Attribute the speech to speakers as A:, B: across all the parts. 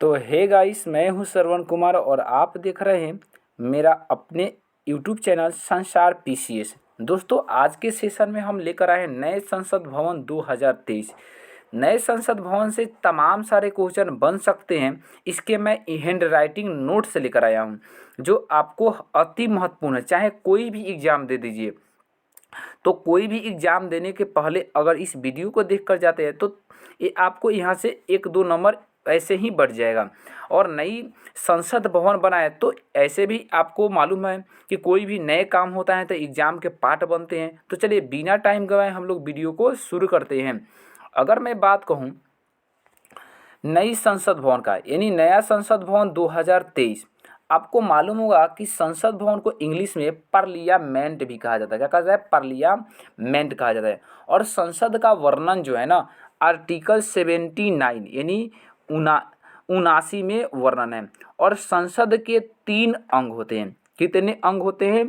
A: तो hey guys, मैं हूं श्रवण कुमार और आप देख रहे हैं मेरा अपने यूट्यूब चैनल संसार पीसीएस। दोस्तों, आज के सेशन में हम लेकर आए हैं नए संसद भवन 2023। नए संसद भवन से तमाम सारे क्वेश्चन बन सकते हैं। इसके मैं हैंड राइटिंग नोट से लेकर आया हूं, जो आपको अति महत्वपूर्ण है। चाहे कोई भी एग्जाम दे दीजिए, तो कोई भी एग्ज़ाम देने के पहले अगर इस वीडियो को देख कर जाते हैं तो ये आपको यहाँ से 1-2 नंबर ऐसे ही बढ़ जाएगा। और नई संसद भवन बनाए तो ऐसे भी आपको मालूम है कि कोई भी नए काम होता है तो एग्ज़ाम के पार्ट बनते हैं। तो चलिए बिना टाइम गवाए हम लोग वीडियो को शुरू करते हैं। अगर मैं बात कहूँ नई संसद भवन का, यानी नया संसद भवन 2023, आपको मालूम होगा कि संसद भवन को इंग्लिश में पार्लियामेंट भी कहा जाता है। क्या कहा जाता है? पार्लियामेंट कहा जाता है। और संसद का वर्णन जो है ना, आर्टिकल 79 यानी 79 में वर्णन है। और संसद के 3 अंग होते हैं। कितने अंग होते हैं?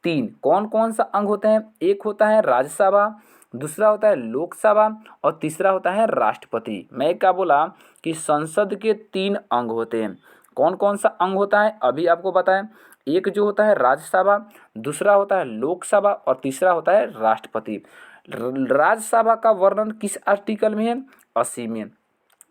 A: 3। कौन कौन सा अंग होते हैं? एक होता है राज्यसभा, दूसरा होता है लोकसभा और तीसरा होता है राष्ट्रपति। मैं क्या बोला कि संसद के 3 अंग होते हैं। कौन कौन सा अंग होता है अभी आपको बताएं। एक जो होता है राज्यसभा, दूसरा होता है लोकसभा और तीसरा होता है राष्ट्रपति। राज्यसभा का वर्णन किस आर्टिकल में है? 80 में।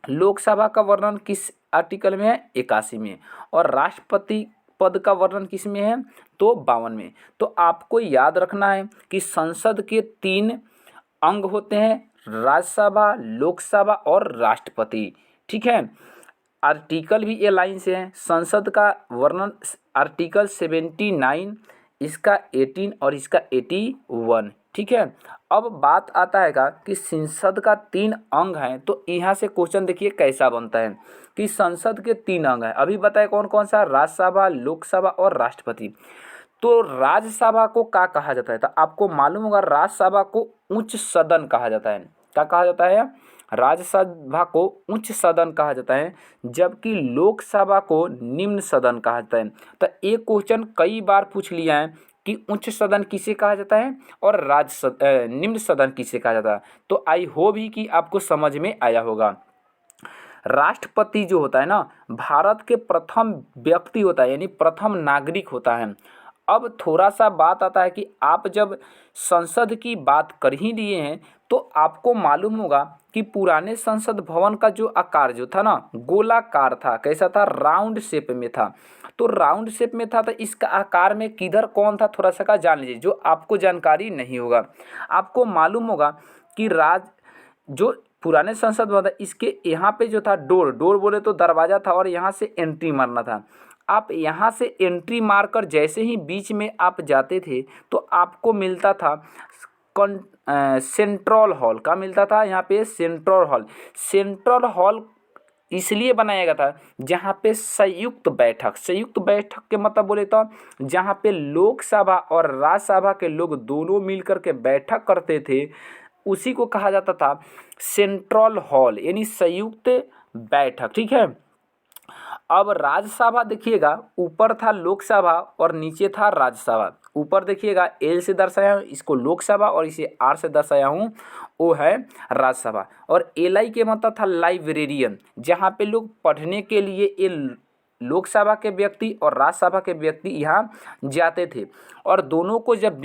A: लोकसभा का वर्णन किस आर्टिकल में है? 81 में। और राष्ट्रपति पद का वर्णन किस में है? तो 52 में। तो आपको याद रखना है कि संसद के 3 अंग होते हैं, राज्यसभा, लोकसभा और राष्ट्रपति। ठीक है। आर्टिकल भी ये लाइन से है। संसद का वर्णन आर्टिकल 79, इसका 18 और इसका 81। ठीक है। अब बात आता है कि संसद का 3 अंग हैं, तो यहाँ से क्वेश्चन देखिए कैसा बनता है कि संसद के 3 अंग हैं। अभी बताए कौन कौन सा? राज्यसभा, लोकसभा और राष्ट्रपति। तो राज्यसभा को क्या कहा जाता है? तो आपको मालूम होगा राज्यसभा को उच्च सदन कहा जाता है। क्या कहा जाता है? राज्यसभा को उच्च सदन कहा जाता है, जबकि लोकसभा को निम्न सदन कहा जाता है। तो एक क्वेश्चन कई बार पूछ लिया है कि उच्च सदन किसे कहा जाता है और निम्न सदन किसे कहा जाता है। तो आई होप ही कि आपको समझ में आया होगा। राष्ट्रपति जो होता है ना, भारत के प्रथम व्यक्ति होता है, यानी प्रथम नागरिक होता है। अब थोड़ा सा बात आता है कि आप जब संसद की बात कर ही लिए हैं तो आपको मालूम होगा कि पुराने संसद भवन का जो आकार जो था ना, गोलाकार था। कैसा था? राउंड शेप में था। तो राउंड शेप में था तो इसका आकार में किधर कौन था, थोड़ा सा का जान लीजिए, जो आपको जानकारी नहीं होगा। आपको मालूम होगा कि जो पुराने संसद भवन था, इसके यहाँ पे जो था डोर बोले तो दरवाज़ा था और यहाँ से एंट्री मारना था। आप यहाँ से एंट्री मारकर जैसे ही बीच में आप जाते थे तो आपको मिलता था सेंट्रल हॉल। का मिलता था यहाँ पे? Central hall. सेंट्रल हॉल इसलिए बनाया गया था जहाँ पे संयुक्त बैठक के मतलब बोले तो जहाँ पे लोकसभा और राज्यसभा के लोग दोनों मिलकर के बैठक करते थे, उसी को कहा जाता था सेंट्रल हॉल, यानी संयुक्त बैठक। ठीक है। अब राज्यसभा देखिएगा, ऊपर था लोकसभा और नीचे था राज्यसभा। ऊपर देखिएगा एल से दर्शाया हूँ इसको लोकसभा और इसे आर से दर्शाया हूँ वो है राज्यसभा। और एल आई के मतलब था लाइब्रेरियन, जहाँ पे लोग पढ़ने के लिए लोकसभा के व्यक्ति और राज्यसभा के व्यक्ति यहाँ जाते थे। और दोनों को जब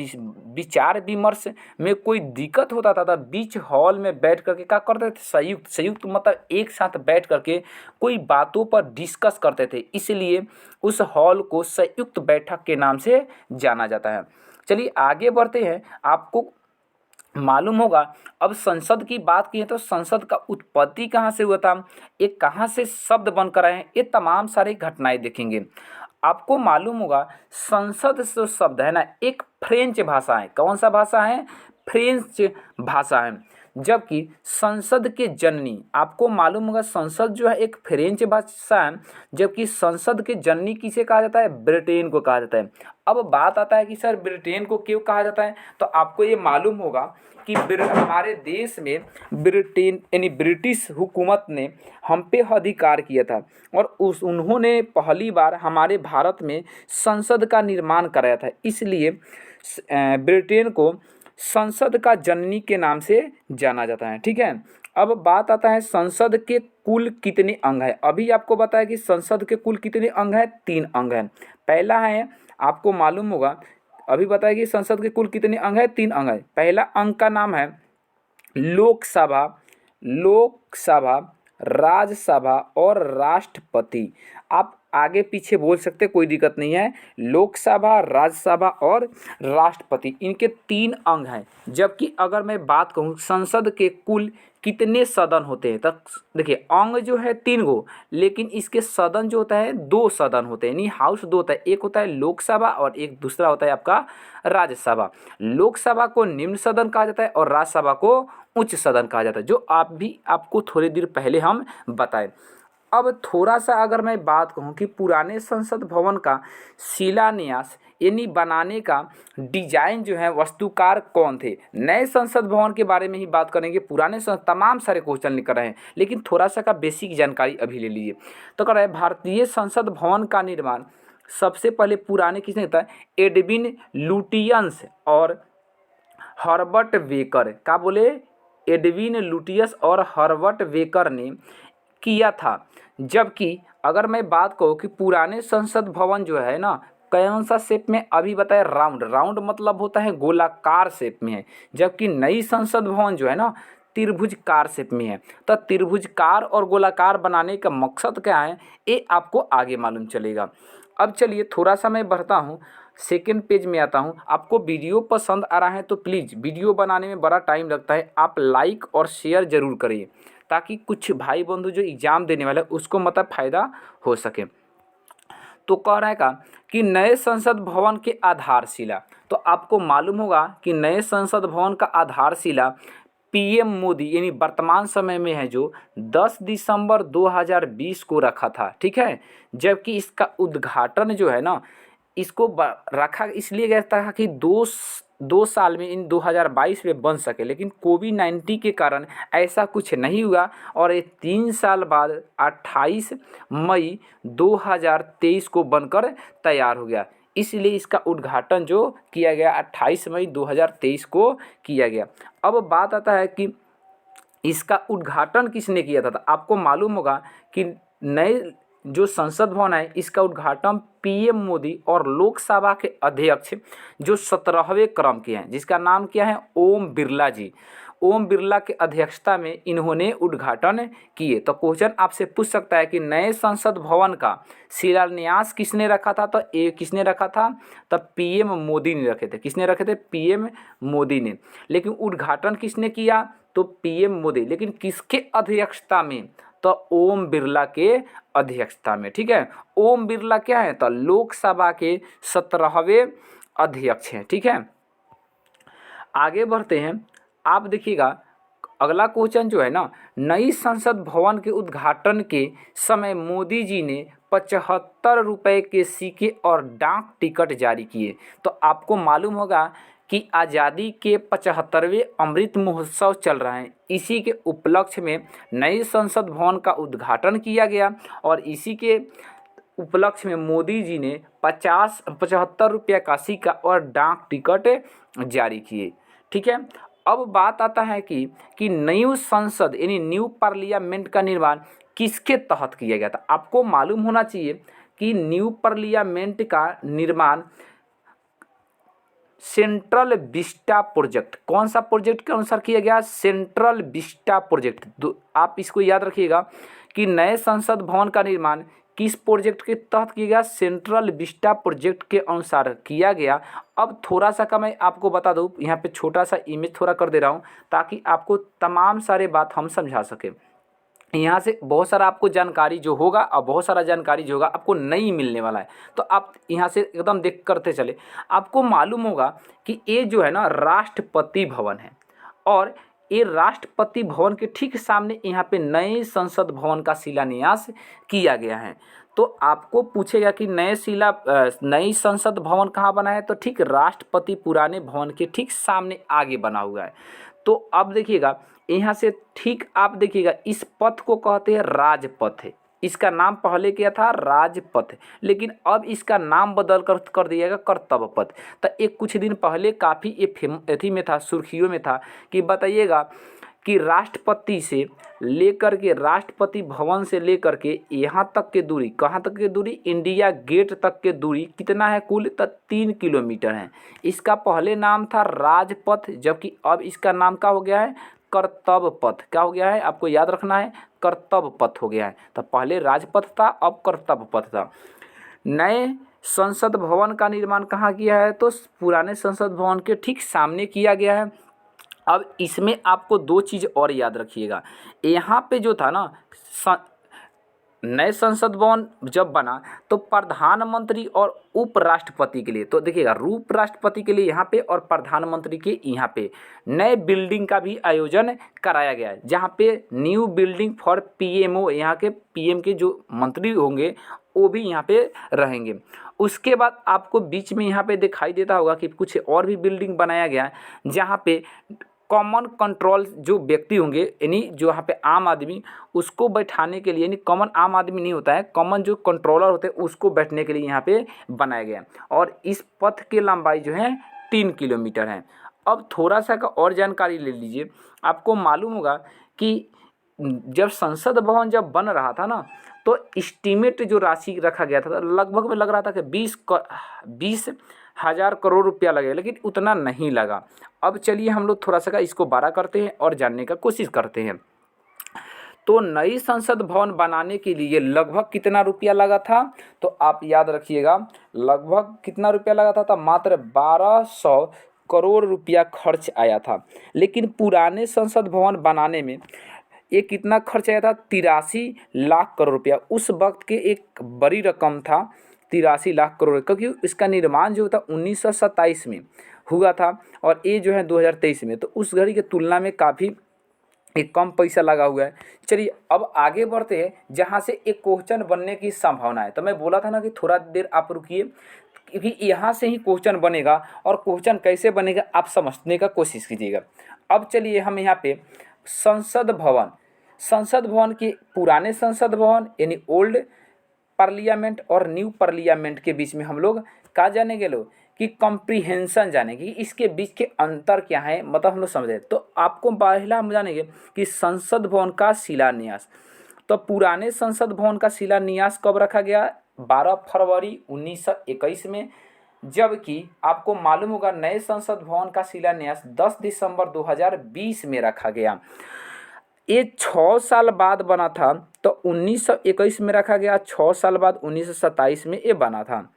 A: विचार विमर्श में कोई दिक्कत होता था तब बीच हॉल में बैठ करके क्या करते थे? संयुक्त मतलब एक साथ बैठ करके कोई बातों पर डिस्कस करते थे, इसलिए उस हॉल को संयुक्त बैठक के नाम से जाना जाता है। चलिए आगे बढ़ते हैं। आपको मालूम होगा, अब संसद की बात की है तो संसद का उत्पत्ति कहाँ से हुआ था, ये कहाँ से शब्द बनकर आए हैं, ये तमाम सारी घटनाएं देखेंगे। आपको मालूम होगा संसद जो शब्द है ना, एक फ्रेंच भाषा है। कौन सा भाषा है? फ्रेंच भाषा है। जबकि संसद के जननी, आपको मालूम होगा संसद जो है एक फ्रेंच भाषा है, जबकि संसद के जननी किसे कहा जाता है? ब्रिटेन को कहा जाता है। अब बात आता है कि सर ब्रिटेन को क्यों कहा जाता है, तो आपको ये मालूम होगा कि हमारे देश में ब्रिटेन यानी ब्रिटिश हुकूमत ने हम पे अधिकार किया था और उन्होंने पहली बार हमारे भारत में संसद का निर्माण कराया था, इसलिए ब्रिटेन को संसद का जननी के नाम से जाना जाता है। ठीक है। अब बात आता है संसद के कुल कितने अंग हैं। अभी आपको बताया कि संसद के कुल कितने अंग हैं, 3 अंग हैं। पहला है, आपको मालूम होगा, अभी बताया कि संसद के कुल कितने अंग हैं, 3 अंग हैं। पहला अंग का नाम है लोकसभा, लोकसभा, राज्यसभा और राष्ट्रपति। आप आगे पीछे बोल सकते, कोई दिक्कत नहीं है। लोकसभा, राज्यसभा और राष्ट्रपति, इनके 3 अंग हैं। जबकि अगर मैं बात कहूँ संसद के कुल कितने सदन होते हैं, तब देखिए अंग जो है 3 गो, लेकिन इसके सदन जो होता है 2 सदन होते हैं, यानी हाउस 2 होता है। एक होता है लोकसभा और एक दूसरा होता है आपका राज्यसभा। लोकसभा को निम्न सदन कहा जाता है और राज्यसभा को उच्च सदन कहा जाता है, जो आपको थोड़ी देर पहले हम बताए। अब थोड़ा सा अगर मैं बात कहूँ कि पुराने संसद भवन का शिलान्यास यानी बनाने का डिजाइन जो है वास्तुकार कौन थे। नए संसद भवन के बारे में ही बात करेंगे। पुराने तमाम सारे क्वेश्चन लिख रहे हैं, लेकिन थोड़ा सा का बेसिक जानकारी अभी ले लीजिए। तो कह रहे हैं भारतीय संसद भवन का निर्माण सबसे पहले पुराने किसने किया था, एडविन लुटियंस और हर्बर्ट वेकर। क्या बोले, एडविन लुटियंस और हर्बर्ट वेकर ने किया था। जबकि अगर मैं बात कहूँ कि पुराने संसद भवन जो है ना कौन सा शेप में, अभी बताए राउंड, राउंड मतलब होता है गोलाकार शेप में है। जबकि नई संसद भवन जो है ना त्रिभुजकार शेप में है। तो त्रिभुजकार और गोलाकार बनाने का मकसद क्या है, ये आपको आगे मालूम चलेगा। अब चलिए थोड़ा सा मैं बढ़ता हूँ, सेकेंड पेज में आता हूँ। आपको वीडियो पसंद आ रहा है तो प्लीज़, वीडियो बनाने में बड़ा टाइम लगता है, आप लाइक और शेयर ज़रूर करिए, ताकि कुछ भाई बंधु जो एग्ज़ाम देने वाले उसको मतलब फ़ायदा हो सके। तो कह रहा है का कि नए संसद भवन के आधारशिला, तो आपको मालूम होगा कि नए संसद भवन का आधारशिला पीएम मोदी यानी वर्तमान समय में है जो 10 दिसंबर 2020 को रखा था, ठीक है। जबकि इसका उद्घाटन जो है ना इसको रखा इसलिए गया था कि दो साल में इन 2022 में बन सके, लेकिन कोविड-19 के कारण ऐसा कुछ नहीं हुआ और ये 3 साल बाद 28 मई 2023 को बनकर तैयार हो गया। इसलिए इसका उद्घाटन जो किया गया 28 मई 2023 को किया गया। अब बात आता है कि इसका उद्घाटन किसने किया था। आपको मालूम होगा कि नए जो संसद भवन है इसका उद्घाटन पीएम मोदी और लोकसभा के अध्यक्ष जो 17वें क्रम के हैं, जिसका नाम क्या है, ओम बिरला जी। ओम बिरला के अध्यक्षता में इन्होंने उद्घाटन किए। तो क्वेश्चन आपसे पूछ सकता है कि नए संसद भवन का शिलान्यास किसने रखा था, तो ये किसने रखा था, तब पीएम मोदी ने रखे थे। किसने रखे थे, पीएम मोदी ने। लेकिन उद्घाटन किसने किया, तो पीएम मोदी, लेकिन किसके अध्यक्षता में, तो ओम बिरला के अध्यक्षता में, ठीक है। ओम बिरला क्या है, तो लोकसभा के 17वें अध्यक्ष हैं, ठीक है। आगे बढ़ते हैं। आप देखिएगा अगला क्वेश्चन जो है ना, नई संसद भवन के उद्घाटन के समय मोदी जी ने 75 रुपये के सिक्के और डाक टिकट जारी किए। तो आपको मालूम होगा कि आज़ादी के 75वें अमृत महोत्सव चल रहे हैं, इसी के उपलक्ष्य में नई संसद भवन का उद्घाटन किया गया और इसी के उपलक्ष्य में मोदी जी ने 75 रुपये का सिक्का और डाक टिकट जारी किए, ठीक है। अब बात आता है कि न्यू संसद यानी न्यू पार्लियामेंट का निर्माण किसके तहत किया गया था। आपको मालूम होना चाहिए कि न्यू पार्लियामेंट का निर्माण सेंट्रल विस्टा प्रोजेक्ट, कौन सा प्रोजेक्ट के अनुसार किया गया, सेंट्रल विस्टा प्रोजेक्ट। आप इसको याद रखिएगा कि नए संसद भवन का निर्माण किस प्रोजेक्ट के तहत किया गया, सेंट्रल विस्टा प्रोजेक्ट के अनुसार किया गया। अब थोड़ा सा का मैं आपको बता दूं, यहाँ पे छोटा सा इमेज थोड़ा कर दे रहा हूँ ताकि आपको तमाम सारे बात हम समझा सकें। यहाँ से बहुत सारा आपको जानकारी जो होगा और बहुत सारा जानकारी जो होगा आपको नहीं मिलने वाला है, तो आप यहाँ से एकदम देख करते चले। आपको मालूम होगा कि ये जो है ना राष्ट्रपति भवन है और ये राष्ट्रपति भवन के ठीक सामने यहाँ पे नए संसद भवन का शिलान्यास किया गया है। तो आपको पूछेगा कि नई संसद भवन कहाँ बना है, तो ठीक राष्ट्रपति पुराने भवन के ठीक सामने आगे बना हुआ है। तो अब देखिएगा यहाँ से ठीक आप देखिएगा इस पथ को कहते हैं राजपथ है। इसका नाम पहले क्या था, राजपथ, लेकिन अब इसका नाम बदल कर दिया गया कर्तव्य पथ। तो एक कुछ दिन पहले काफ़ी ये एथी में था, सुर्खियों में था कि बताइएगा कि राष्ट्रपति से लेकर के राष्ट्रपति भवन से लेकर के यहाँ तक के दूरी, कहाँ तक की दूरी, इंडिया गेट तक के दूरी कितना है कुल, 3 किलोमीटर है। इसका पहले नाम था राजपथ, जबकि अब इसका नाम क्या हो गया है, कर्तव्य पथ। क्या हो गया है, आपको याद रखना है, कर्तव्य पथ हो गया है। तो पहले राजपथ था, अब कर्तव्य पथ था। नए संसद भवन का निर्माण कहाँ किया है, तो पुराने संसद भवन के ठीक सामने किया गया है। अब इसमें आपको 2 चीज़ और याद रखिएगा। यहाँ पे जो था ना, नए संसद भवन जब बना तो प्रधानमंत्री और उपराष्ट्रपति के लिए, तो देखिएगा उपराष्ट्रपति के लिए यहाँ पे और प्रधानमंत्री के यहाँ पे नए बिल्डिंग का भी आयोजन कराया गया है, जहाँ पे न्यू बिल्डिंग फॉर पीएमओ, यहाँ के पीएम के जो मंत्री होंगे वो भी यहाँ पे रहेंगे। उसके बाद आपको बीच में यहाँ पे दिखाई देता होगा कि कुछ और भी बिल्डिंग बनाया गया है, जहाँ पे कॉमन कंट्रोल जो व्यक्ति होंगे, यानी जो यहाँ पे आम आदमी, उसको बैठाने के लिए, यानी कॉमन आम आदमी नहीं होता है, कॉमन जो कंट्रोलर होते हैं उसको बैठने के लिए यहाँ पे बनाया गया। और इस पथ की लंबाई जो है 3 किलोमीटर है। अब थोड़ा सा का और जानकारी ले लीजिए। आपको मालूम होगा कि जब संसद भवन जब बन रहा था ना, तो एस्टीमेट जो राशि रखा गया था लगभग में लग रहा था कि 20,000 करोड़ रुपया लगेगा, लेकिन उतना नहीं लगा। अब चलिए हम लोग थोड़ा सा का इसको बड़ा करते हैं और जानने का कोशिश करते हैं। तो नई संसद भवन बनाने के लिए लगभग कितना रुपया लगा था, तो आप याद रखिएगा, लगभग कितना रुपया लगा था, मात्र 1200 करोड़ रुपया खर्च आया था। लेकिन पुराने संसद भवन बनाने में ये कितना खर्च आया था, 83 लाख करोड़ रुपया। उस वक्त के एक बड़ी रकम था 83 लाख करोड़, क्योंकि इसका निर्माण जो था 1927 में हुआ था और ये जो है 2023 में, तो उस घड़ी की तुलना में काफ़ी एक कम पैसा लगा हुआ है। चलिए अब आगे बढ़ते हैं, जहाँ से एक क्वेश्चन बनने की संभावना है। तो मैं बोला था ना कि थोड़ा देर आप रुकिए, क्योंकि यहाँ से ही क्वेश्चन बनेगा, और क्वेश्चन कैसे बनेगा आप समझने का कोशिश कीजिएगा। अब चलिए हम यहाँ पे संसद भवन के पुराने संसद भवन यानी ओल्ड पार्लियामेंट और न्यू पार्लियामेंट के बीच में हम लोग क्या जानेंगे लोग, कि कॉम्प्रिहेंशन जानेंगे, कि इसके बीच के अंतर क्या है, मतलब हम लोग समझे। तो आपको पहला हम जानेंगे कि संसद भवन का शिलान्यास। तो पुराने संसद भवन का शिलान्यास कब रखा गया, 12 फरवरी 1921 में, जबकि आपको मालूम होगा नए संसद भवन का शिलान्यास 10 दिसंबर 2020 में रखा गया। ये 6 साल बाद बना था, तो 1921 में रखा गया, 6 साल बाद 1927 में ये बना था।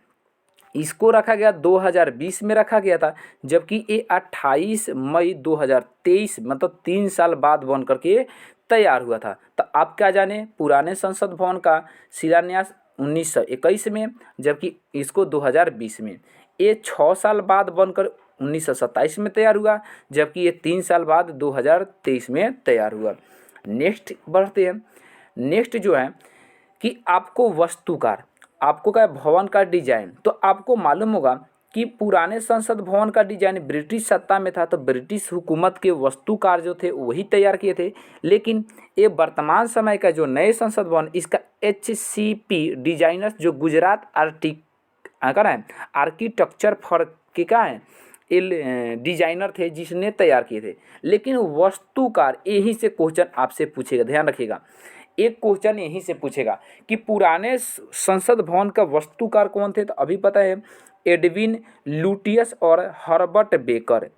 A: इसको रखा गया 2020 में रखा गया था, जबकि ये 28 मई 2023 मतलब 3 साल बाद बन करके तैयार हुआ था। तो आप क्या जाने, पुराने संसद भवन का शिलान्यास 1921 में, जबकि इसको 2020 में। ये 6 साल बाद बनकर 1927 में तैयार हुआ, जबकि ये 3 साल बाद 2023 में तैयार हुआ। नेक्स्ट बढ़ते हैं। नेक्स्ट जो है कि आपको वास्तुकार, आपको क्या भवन का डिजाइन, तो आपको मालूम होगा कि पुराने संसद भवन का डिजाइन ब्रिटिश सत्ता में था, तो ब्रिटिश हुकूमत के वास्तुकार जो थे वही तैयार किए थे। लेकिन ये वर्तमान समय का जो नए संसद भवन, इसका HCP डिजाइनर्स जो गुजरात आर्किटेक्चर फॉर के क्या है डिजाइनर थे, जिसने तैयार किए थे। लेकिन वास्तुकार यहीं से क्वेश्चन आपसे पूछेगा, ध्यान रखिएगा, एक क्वेश्चन यहीं से पूछेगा कि पुराने संसद भवन का वास्तुकार कौन थे। तो अभी पता है एडविन लुटियस और हर्बर्ट बेकर,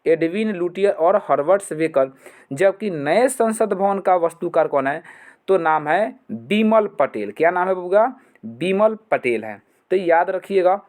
A: एडविन लुटियर और हर्बर्ट बेकर। जबकि नए संसद भवन का वास्तुकार कौन है, तो नाम है बिमल पटेल। क्या नाम है बबुआ, बिमल पटेल है। तो याद रखिएगा।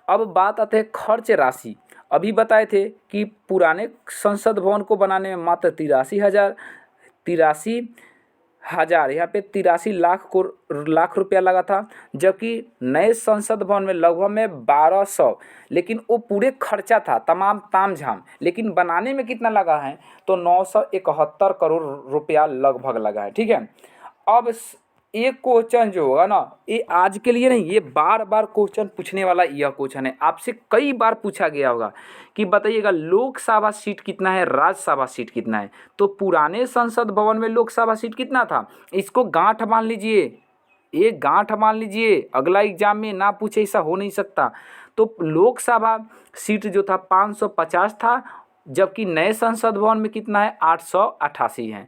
A: अब बात आते हैं खर्च राशि। अभी बताए थे कि पुराने संसद भवन को बनाने में मात्र 83,000 यहाँ पे 83 लाख रुपया लगा था, जबकि नए संसद भवन में लगभग में 1200, लेकिन वो पूरे खर्चा था तमाम तामझाम। लेकिन बनाने में कितना लगा है, तो 971 करोड़ रुपया लगभग लगा है। ठीक है। अब एक क्वेश्चन जो होगा ना, ये आज के लिए नहीं, ये बार बार क्वेश्चन पूछने वाला यह क्वेश्चन है, आपसे कई बार पूछा गया होगा कि बताइएगा लोकसभा सीट कितना है, राज्यसभा सीट कितना है। तो पुराने संसद भवन में लोकसभा सीट कितना था, इसको गांठ मान लीजिए, ये गांठ मान लीजिए, अगला एग्जाम में ना पूछे, ऐसा हो नहीं सकता। तो लोकसभा सीट जो था 550 था, जबकि नए संसद भवन में कितना है 888 है।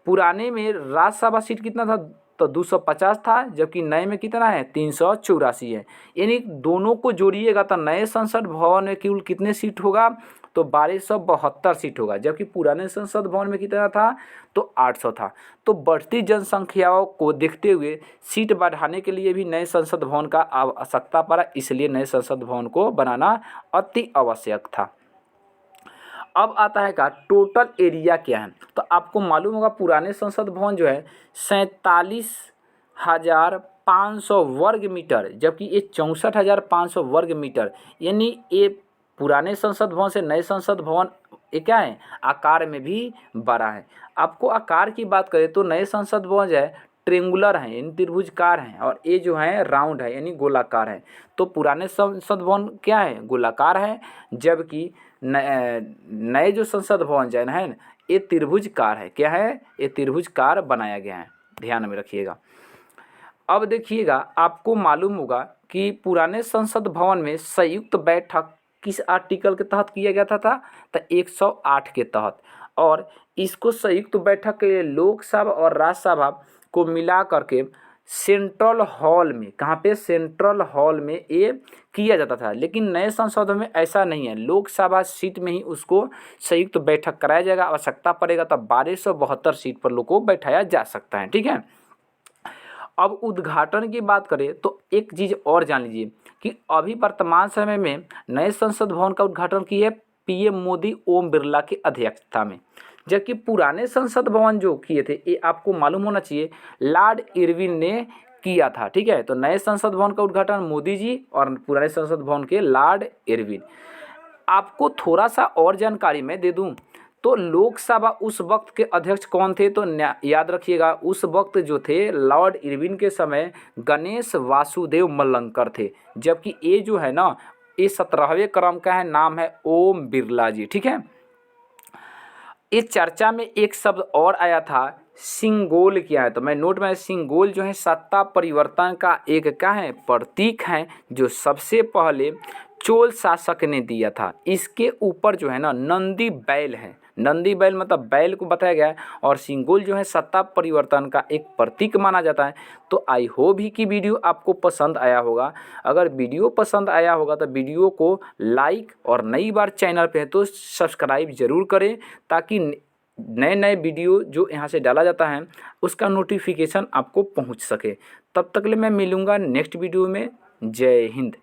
A: पुराने में राज्यसभा सीट कितना था तो 250 था, जबकि नए में कितना है 384 है। यानी दोनों को जोड़िएगा तो नए संसद भवन में केवल कितने सीट होगा तो 1272 सीट होगा, जबकि पुराने संसद भवन में कितना था तो 800 था। तो बढ़ती जनसंख्याओं को देखते हुए सीट बढ़ाने के लिए भी नए संसद भवन का आवश्यकता पड़ा, इसलिए नए संसद भवन को बनाना अति आवश्यक था। अब आता है का टोटल एरिया क्या है, तो आपको मालूम होगा पुराने संसद भवन जो है 47,500 वर्ग मीटर, जबकि ये 64,500 वर्ग मीटर, यानी ये पुराने संसद भवन से नए संसद भवन ये क्या है आकार में भी बड़ा है। आपको आकार की बात करें तो नए संसद भवन जो है ट्रेंगुलर है यानी त्रिभुजकार है, और ये जो है राउंड है यानी गोलाकार है। तो पुराने संसद भवन क्या है गोलाकार है, जबकि नए जो संसद भवन जो है ना ये त्रिभुजकार है। क्या है ये त्रिभुजकार बनाया गया है, ध्यान में रखिएगा। अब देखिएगा आपको मालूम होगा कि पुराने संसद भवन में संयुक्त बैठक किस आर्टिकल के तहत किया गया था तो 108 के तहत, और इसको संयुक्त बैठक के लिए लोकसभा और राज्यसभा को मिला करके सेंट्रल हॉल में, कहाँ पे सेंट्रल हॉल में ये किया जाता था। लेकिन नए संसद में ऐसा नहीं है, लोकसभा सीट में ही उसको संयुक्त बैठक कराया जाएगा। आवश्यकता पड़ेगा तब 1272 सीट पर लोग को बैठाया जा सकता है, ठीक है। अब उद्घाटन की बात करें तो एक चीज़ और जान लीजिए कि अभी वर्तमान समय में नए संसद भवन का उद्घाटन किए पीएम मोदी ओम बिरला की अध्यक्षता में, जबकि पुराने संसद भवन जो किए थे ये आपको मालूम होना चाहिए लॉर्ड इरविन ने किया था, ठीक है। तो नए संसद भवन का उद्घाटन मोदी जी और पुराने संसद भवन के लॉर्ड इरविन। आपको थोड़ा सा और जानकारी मैं दे दूं तो लोकसभा उस वक्त के अध्यक्ष कौन थे तो याद रखिएगा उस वक्त जो थे लॉर्ड इरविन के समय गणेश वासुदेव मल्लंकर थे, जबकि ये जो है ना ये 17वें क्रम का है, नाम है ओम बिरला जी, ठीक है। इस चर्चा में एक शब्द और आया था सिंगोल। क्या है तो मैं नोट में सिंगोल जो है सत्ता परिवर्तन का एक क्या है प्रतीक है, जो सबसे पहले चोल शासक ने दिया था। इसके ऊपर जो है ना नंदी बैल है, नंदी बैल मतलब बैल को बताया गया है, और सिंगोल जो है सत्ता परिवर्तन का एक प्रतीक माना जाता है। तो आई होप ही कि वीडियो आपको पसंद आया होगा। अगर वीडियो पसंद आया होगा तो वीडियो को लाइक और नई बार चैनल पे है तो सब्सक्राइब ज़रूर करें, ताकि नए नए वीडियो जो यहाँ से डाला जाता है उसका नोटिफिकेशन आपको पहुँच सके। तब तक ले मैं मिलूँगा नेक्स्ट वीडियो में। जय हिंद।